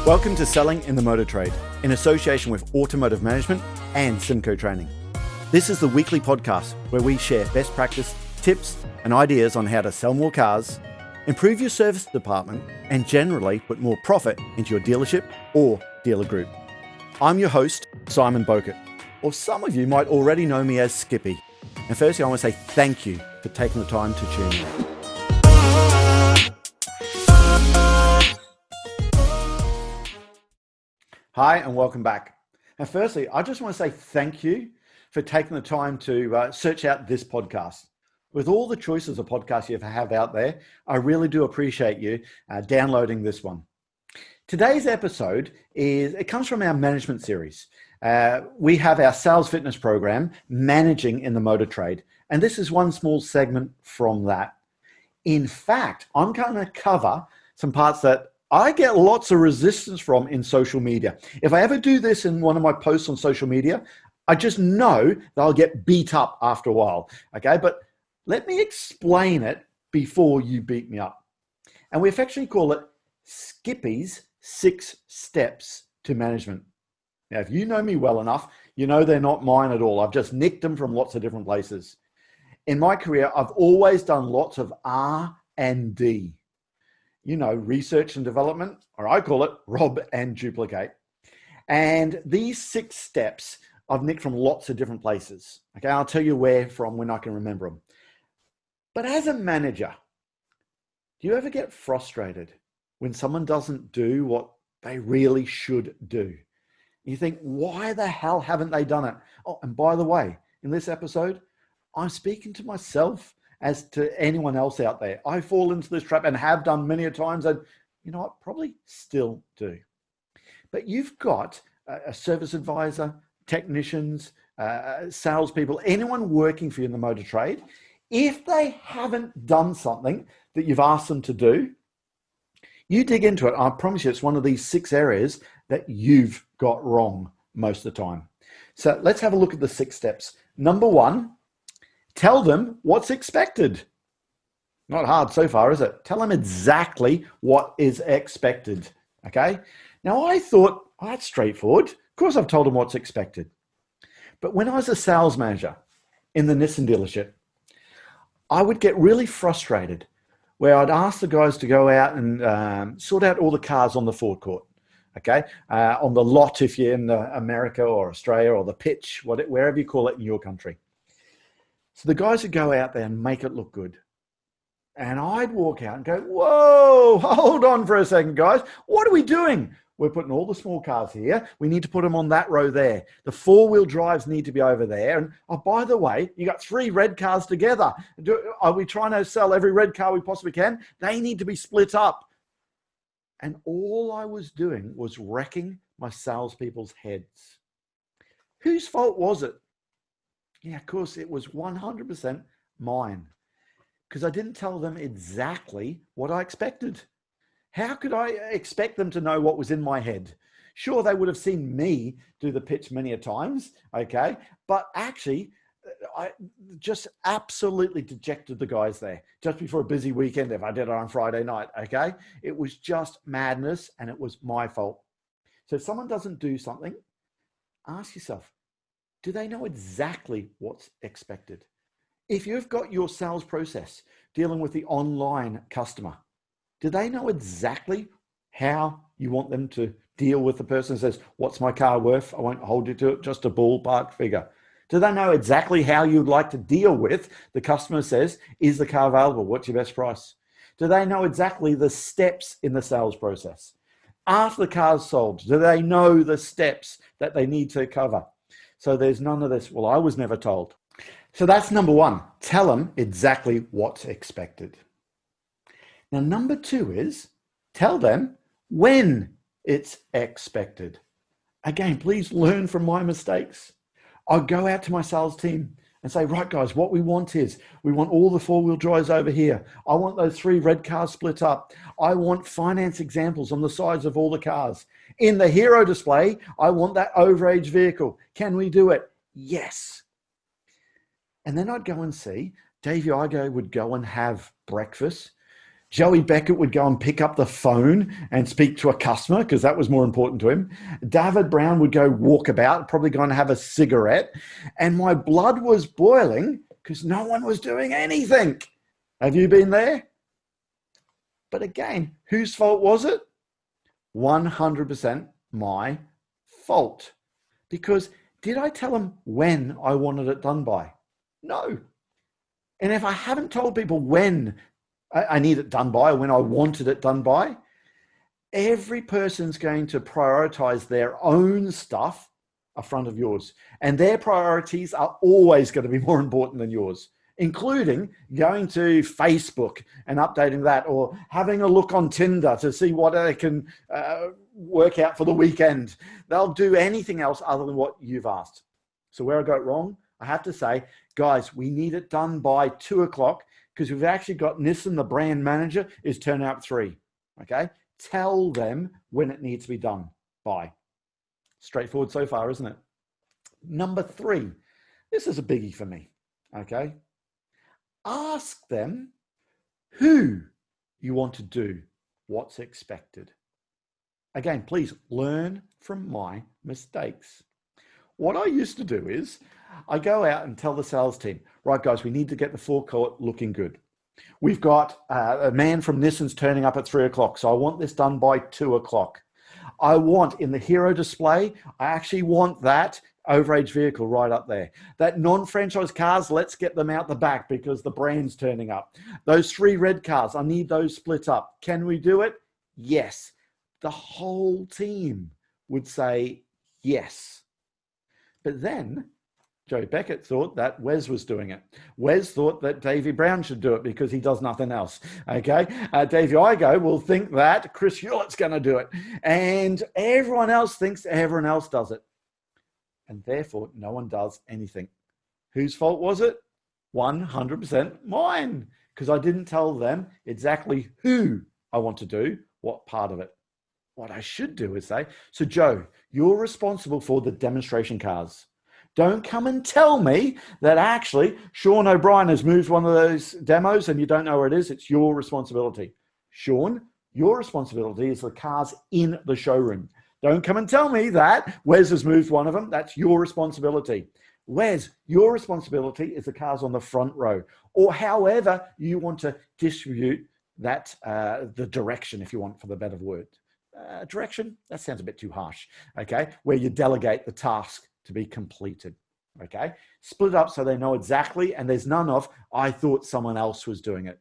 Welcome to Selling in the Motor Trade, in association with Automotive Management and symcotraining. This is the weekly podcast where we share best practice, tips, and ideas on how to sell more cars, improve your service department, and generally put more profit into your dealership or dealer group. I'm your host, Simon Bowkett, or some of you might already know me as Skippy. And firstly, I want to say thank you for taking the time to tune in. Hi, and welcome back. And firstly, I just want to say thank you for taking the time to search out this podcast. With all the choices of podcasts you have out there, I really do appreciate you downloading this one. Today's episode comes from our management series. We have our sales fitness program, Managing in the Motor Trade, and this is one small segment from that. In fact, I'm going to cover some parts that I get lots of resistance from in social media. If I ever do this in one of my posts on social media, I just know that I'll get beat up after a while, okay? But let me explain it before you beat me up. And we affectionately call it Skippy's 6 Steps to Management. Now, if you know me well enough, you know they're not mine at all. I've just nicked them from lots of different places. In my career, I've always done lots of R&D. You know, research and development, or I call it rob and duplicate. And these 6 steps I've nicked from lots of different places. Okay, I'll tell you where from when I can remember them. But as a manager, do you ever get frustrated when someone doesn't do what they really should do? You think, why the hell haven't they done it? Oh, and by the way, in this episode, I'm speaking to myself as to anyone else out there. I fall into this trap and have done many a times, and you know what, probably still do. But you've got a service advisor, technicians, salespeople, anyone working for you in the motor trade. If they haven't done something that you've asked them to do, you dig into it. I promise you it's one of these 6 areas that you've got wrong most of the time. So let's have a look at the 6 steps. Number 1, tell them what's expected. Not hard so far, is it? Tell them exactly what is expected, okay? Now, I thought, oh, that's straightforward. Of course, I've told them what's expected. But when I was a sales manager in the Nissan dealership, I would get really frustrated where I'd ask the guys to go out and sort out all the cars on the forecourt, okay? On the lot if you're in America or Australia, or the pitch, wherever you call it in your country. So the guys would go out there and make it look good. And I'd walk out and go, whoa, hold on for a second, guys. What are we doing? We're putting all the small cars here. We need to put them on that row there. The 4-wheel drives need to be over there. And oh, by the way, you got 3 red cars together. Are we trying to sell every red car we possibly can? They need to be split up. And all I was doing was wrecking my salespeople's heads. Whose fault was it? Yeah, of course, it was 100% mine, because I didn't tell them exactly what I expected. How could I expect them to know what was in my head? Sure, they would have seen me do the pitch many a times, okay? But actually, I just absolutely dejected the guys there just before a busy weekend if I did it on Friday night, okay? It was just madness, and it was my fault. So if someone doesn't do something, ask yourself, do they know exactly what's expected? If you've got your sales process dealing with the online customer, do they know exactly how you want them to deal with the person who says, what's my car worth? I won't hold you to it, just a ballpark figure. Do they know exactly how you'd like to deal with the customer says, is the car available? What's your best price? Do they know exactly the steps in the sales process? After the car's sold, do they know the steps that they need to cover? So there's none of this, well, I was never told. So that's number 1. Tell them exactly what's expected. Now, number 2 is tell them when it's expected. Again, please learn from my mistakes. I'll go out to my sales team and say, right, guys, what we want is we want all the 4-wheel drives over here. I want those 3 red cars split up. I want finance examples on the sides of all the cars. In the hero display, I want that overage vehicle. Can we do it? Yes. And then I'd go and see, Davey Igo would go and have breakfast. Joey Beckett would go and pick up the phone and speak to a customer because that was more important to him. David Brown would go walk about, probably go and have a cigarette. And my blood was boiling because no one was doing anything. Have you been there? But again, whose fault was it? 100% my fault. Because did I tell them when I wanted it done by? No. And if I haven't told people when I need it done by or when I wanted it done by, every person's going to prioritize their own stuff in front of yours. And their priorities are always going to be more important than yours, including going to Facebook and updating that, or having a look on Tinder to see what they can work out for the weekend. They'll do anything else other than what you've asked. So where I got wrong, I have to say, guys, we need it done by 2:00 because we've actually got Nissan, the brand manager, is turning up 3. Okay? Tell them when it needs to be done by. Straightforward so far, isn't it? Number 3, this is a biggie for me. Okay? Ask them who you want to do what's expected. Again, please learn from my mistakes. What I used to do is I go out and tell the sales team, right, guys, we need to get the forecourt looking good. We've got a man from Nissan's turning up at 3:00, so I want this done by 2:00. I want in the hero display, I actually want that overage vehicle right up there. That non-franchise cars, let's get them out the back because the brand's turning up. Those 3 red cars, I need those split up. Can we do it? Yes. The whole team would say yes. But then Joey Beckett thought that Wes was doing it. Wes thought that Davey Brown should do it because he does nothing else. Okay, Davey Igo will think that Chris Hewlett's going to do it, and everyone else thinks everyone else does it, and therefore no one does anything. Whose fault was it? 100% mine, because I didn't tell them exactly who I want to do what part of it. What I should do is say, so Joe, you're responsible for the demonstration cars. Don't come and tell me that actually Sean O'Brien has moved one of those demos and you don't know where it is. It's your responsibility. Sean, your responsibility is the cars in the showroom. Don't come and tell me that Wes has moved one of them. That's your responsibility. Wes, your responsibility is the cars on the front row, or however you want to distribute that, the direction, if you want, for the better word. Direction, that sounds a bit too harsh, okay? Where you delegate the task to be completed, okay? Split up so they know exactly, and there's none of, I thought someone else was doing it.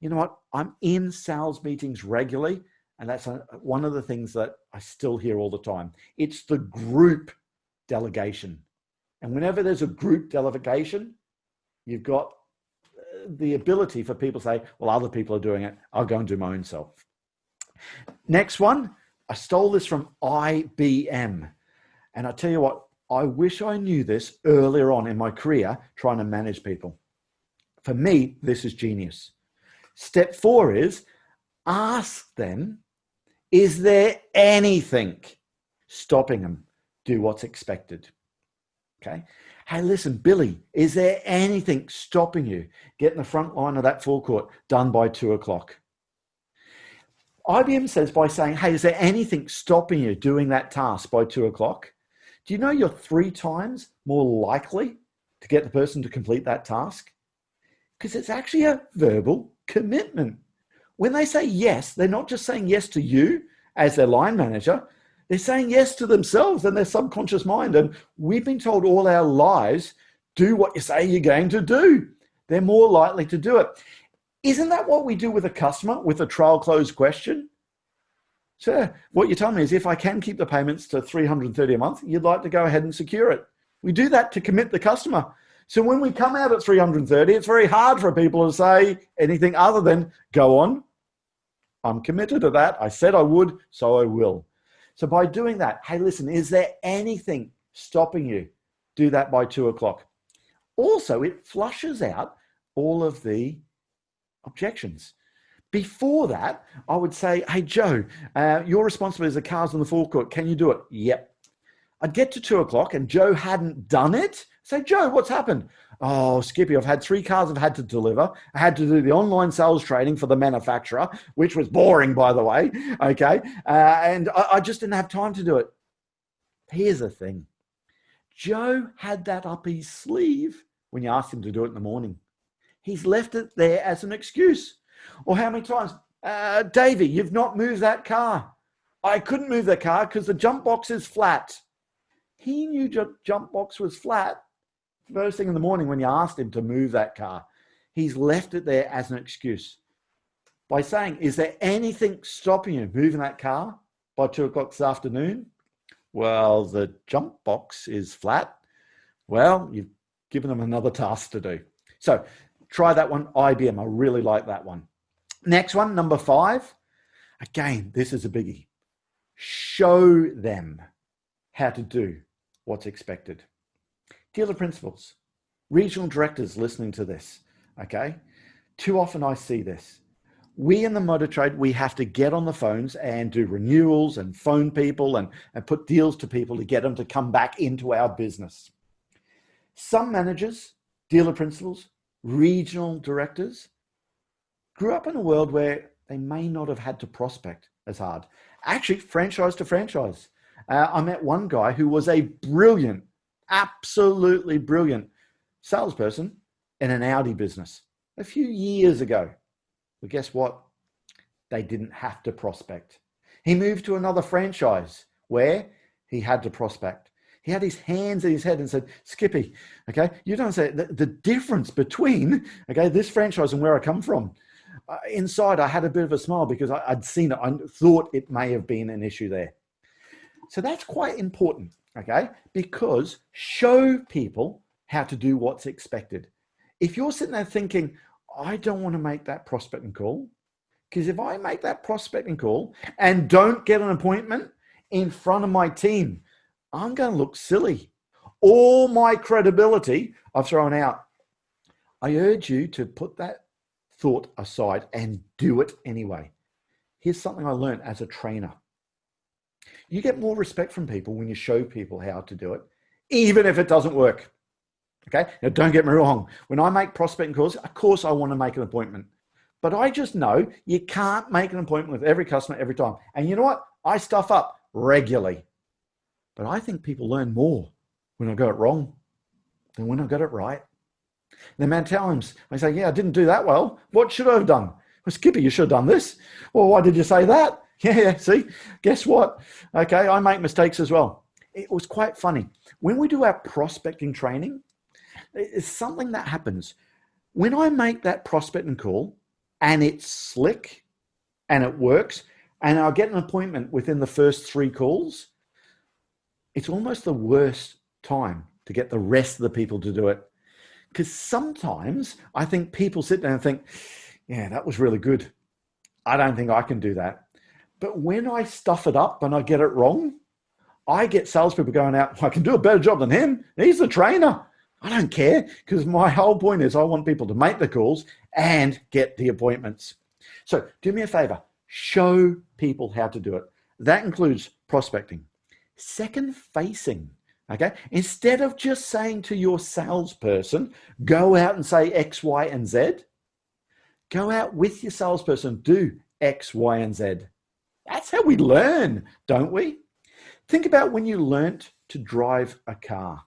You know what? I'm in sales meetings regularly, and that's one of the things that I still hear all the time. It's the group delegation. And whenever there's a group delegation, you've got the ability for people to say, well, other people are doing it. I'll go and do my own self. Next one, I stole this from IBM. And I tell you what, I wish I knew this earlier on in my career trying to manage people. For me, this is genius. Step 4 is ask them, is there anything stopping them do what's expected? Okay. Hey, listen, Billy, is there anything stopping you getting the front line of that forecourt done by 2:00? IBM says by saying, hey, is there anything stopping you doing that task by 2:00? Do you know you're 3 times more likely to get the person to complete that task? Because it's actually a verbal commitment. When they say yes, they're not just saying yes to you as their line manager. They're saying yes to themselves and their subconscious mind. And we've been told all our lives, do what you say you're going to do. They're more likely to do it. Isn't that what we do with a customer with a trial close question? Sir, what you're telling me is if I can keep the payments to $330 a month, you'd like to go ahead and secure it. We do that to commit the customer. So when we come out at $330, it's very hard for people to say anything other than go on. I'm committed to that. I said I would, so I will. So by doing that, hey, listen, is there anything stopping you? Do that by 2:00. Also, it flushes out all of the objections. Before that, I would say, hey, Joe, your responsibility is the cars on the forecourt. Can you do it? Yep. I'd get to 2:00 and Joe hadn't done it Say, Joe, what's happened? Oh, Skippy, I've had 3 cars I've had to deliver. I had to do the online sales training for the manufacturer, which was boring, by the way. Okay. And I just didn't have time to do it. Here's the thing. Joe had that up his sleeve when you asked him to do it in the morning. He's left it there as an excuse. Or how many times, Davey, you've not moved that car. I couldn't move the car because the jump box is flat. He knew jump box was flat first thing in the morning when you asked him to move that car. He's left it there as an excuse. By saying, is there anything stopping you moving that car by 2 o'clock this afternoon? Well, the jump box is flat. Well, you've given them another task to do. So try that one, IBM. I really like that one. Next one, number 5. Again, this is a biggie. Show them how to do what's expected. Dealer principals, regional directors listening to this, okay? Too often I see this. We in the motor trade, we have to get on the phones and do renewals and phone people and put deals to people to get them to come back into our business. Some managers, dealer principals, regional directors grew up in a world where they may not have had to prospect as hard. Actually, franchise to franchise. I met one guy who was a brilliant, absolutely brilliant salesperson in an Audi business a few years ago. But guess what? They didn't have to prospect. He moved to another franchise where he had to prospect. He had his hands in his head and said, Skippy, okay, you don't say the difference between, okay, this franchise and where I come from. Inside, I had a bit of a smile because I'd seen it. I thought it may have been an issue there. So that's quite important, okay, because show people how to do what's expected. If you're sitting there thinking, I don't want to make that prospecting call, because if I make that prospecting call and don't get an appointment in front of my team, I'm going to look silly. All my credibility I've thrown out. I urge you to put that thought aside and do it anyway. Here's something I learned as a trainer. You get more respect from people when you show people how to do it, even if it doesn't work. Okay, now don't get me wrong. When I make prospecting calls, of course I want to make an appointment. But I just know you can't make an appointment with every customer every time. And you know what? I stuff up regularly. But I think people learn more when I got it wrong than when I got it right. The amount of times I say, yeah, I didn't do that well. What should I have done? Well, Skippy, you should have done this. Well, why did you say that? Yeah, see, guess what? Okay, I make mistakes as well. It was quite funny. When we do our prospecting training, it's something that happens. When I make that prospecting call and it's slick and it works and I get an appointment within the first 3 calls, it's almost the worst time to get the rest of the people to do it. Because sometimes I think people sit down and think, yeah, that was really good. I don't think I can do that. But when I stuff it up and I get it wrong, I get salespeople going out, I can do a better job than him. He's the trainer. I don't care, because my whole point is I want people to make the calls and get the appointments. So do me a favor, show people how to do it. That includes prospecting. Second facing, okay? Instead of just saying to your salesperson, go out and say X, Y, and Z, go out with your salesperson, do X, Y, and Z. That's how we learn, don't we? Think about when you learnt to drive a car.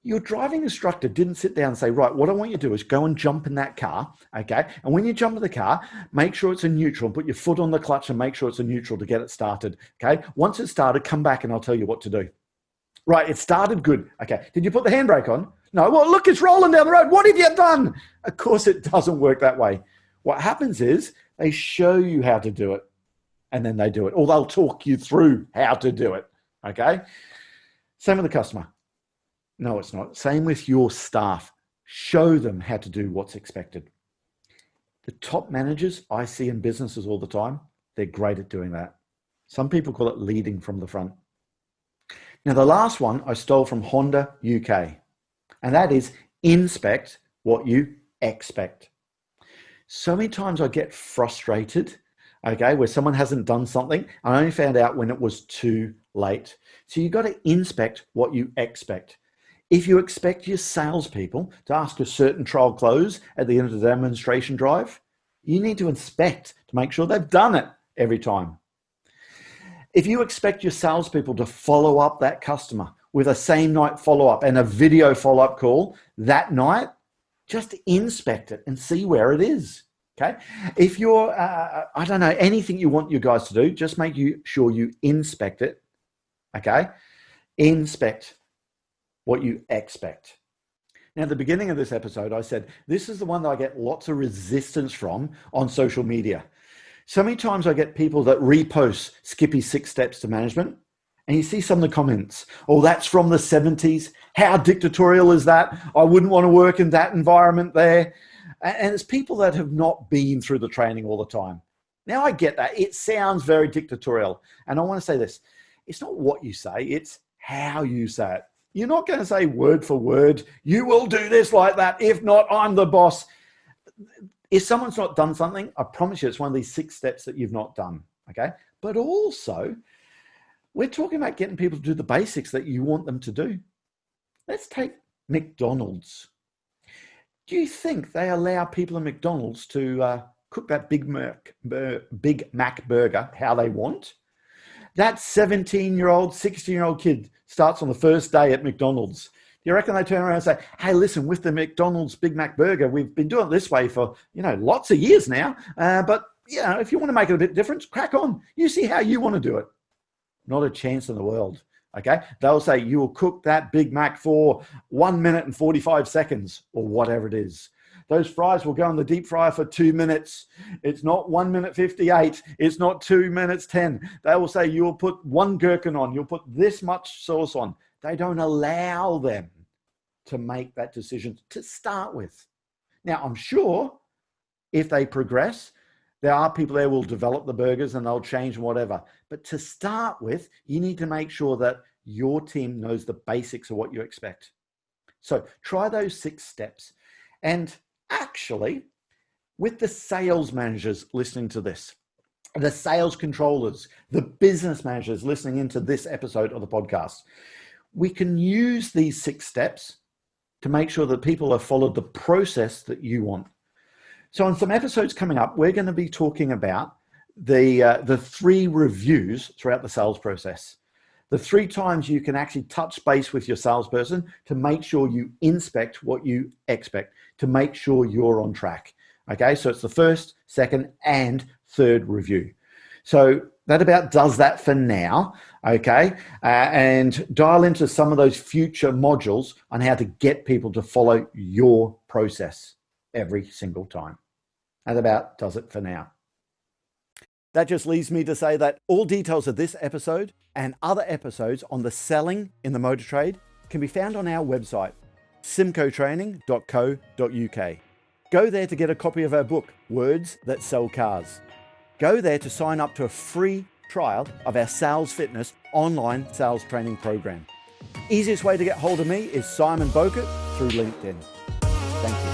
Your driving instructor didn't sit down and say, right, what I want you to do is go and jump in that car, okay? And when you jump in the car, make sure it's a neutral and put your foot on the clutch and make sure it's a neutral to get it started, okay? Once it's started, come back and I'll tell you what to do. Right, it started good. Okay, did you put the handbrake on? No, well, look, it's rolling down the road. What have you done? Of course, it doesn't work that way. What happens is they show you how to do it and then they do it, or they'll talk you through how to do it, okay? Same with the customer. No, it's not. Same with your staff. Show them how to do what's expected. The top managers I see in businesses all the time, they're great at doing that. Some people call it leading from the front. Now, the last one I stole from Honda UK, and that is inspect what you expect. So many times I get frustrated, okay, where someone hasn't done something. I only found out when it was too late. So you've got to inspect what you expect. If you expect your salespeople to ask a certain trial close at the end of the demonstration drive, you need to inspect to make sure they've done it every time. If you expect your salespeople to follow up that customer with a same night follow-up and a video follow-up call that night, just inspect it and see where it is. Okay. If you're, I don't know, anything you want your guys to do, just make sure you inspect it. Okay. Inspect what you expect. Now, at the beginning of this episode, I said, this is the one that I get lots of resistance from on social media. So many times I get people that repost Skippy's 6 Steps to Management, and you see some of the comments, oh, that's from the 70s. How dictatorial is that? I wouldn't want to work in that environment there. And it's people that have not been through the training all the time. Now, I get that. It sounds very dictatorial. And I want to say this. It's not what you say. It's how you say it. You're not going to say word for word, you will do this like that. If not, I'm the boss. If someone's not done something, I promise you it's one of these 6 steps that you've not done, okay? But also, we're talking about getting people to do the basics that you want them to do. Let's take McDonald's. Do you think they allow people in McDonald's to cook that Big Mac burger how they want? That 17-year-old, 16-year-old kid starts on the first day at McDonald's. Do you reckon they turn around and say, hey, listen, with the McDonald's Big Mac burger, we've been doing it this way for, lots of years now. But, if you want to make it a bit different, crack on. You see how you want to do it. Not a chance in the world, okay? They'll say you will cook that Big Mac for 1 minute and 45 seconds or whatever it is. Those fries will go in the deep fryer for 2 minutes. It's not 1 minute 58. It's not 2 minutes 10. They will say you'll put 1 gherkin on. You'll put this much sauce on. They don't allow them to make that decision to start with. Now, I'm sure if they progress, there are people there who will develop the burgers and they'll change whatever. But to start with, you need to make sure that your team knows the basics of what you expect. So try those 6 steps. And actually, with the sales managers listening to this, the sales controllers, the business managers listening into this episode of the podcast, we can use these 6 steps to make sure that people have followed the process that you want. So on some episodes coming up, we're going to be talking about the 3 reviews throughout the sales process. The 3 times you can actually touch base with your salesperson to make sure you inspect what you expect, to make sure you're on track. Okay, so it's the 1st, 2nd, and 3rd review. So that about does that for now, okay? And dial into some of those future modules on how to get people to follow your process every single time. That about does it for now. That just leaves me to say that all details of this episode and other episodes on the selling in the motor trade can be found on our website, symcotraining.co.uk. Go there to get a copy of our book, Words That Sell Cars. Go there to sign up to a free trial of our Sales Fitness online sales training program. Easiest way to get hold of me is Simon Bowkett through LinkedIn. Thank you.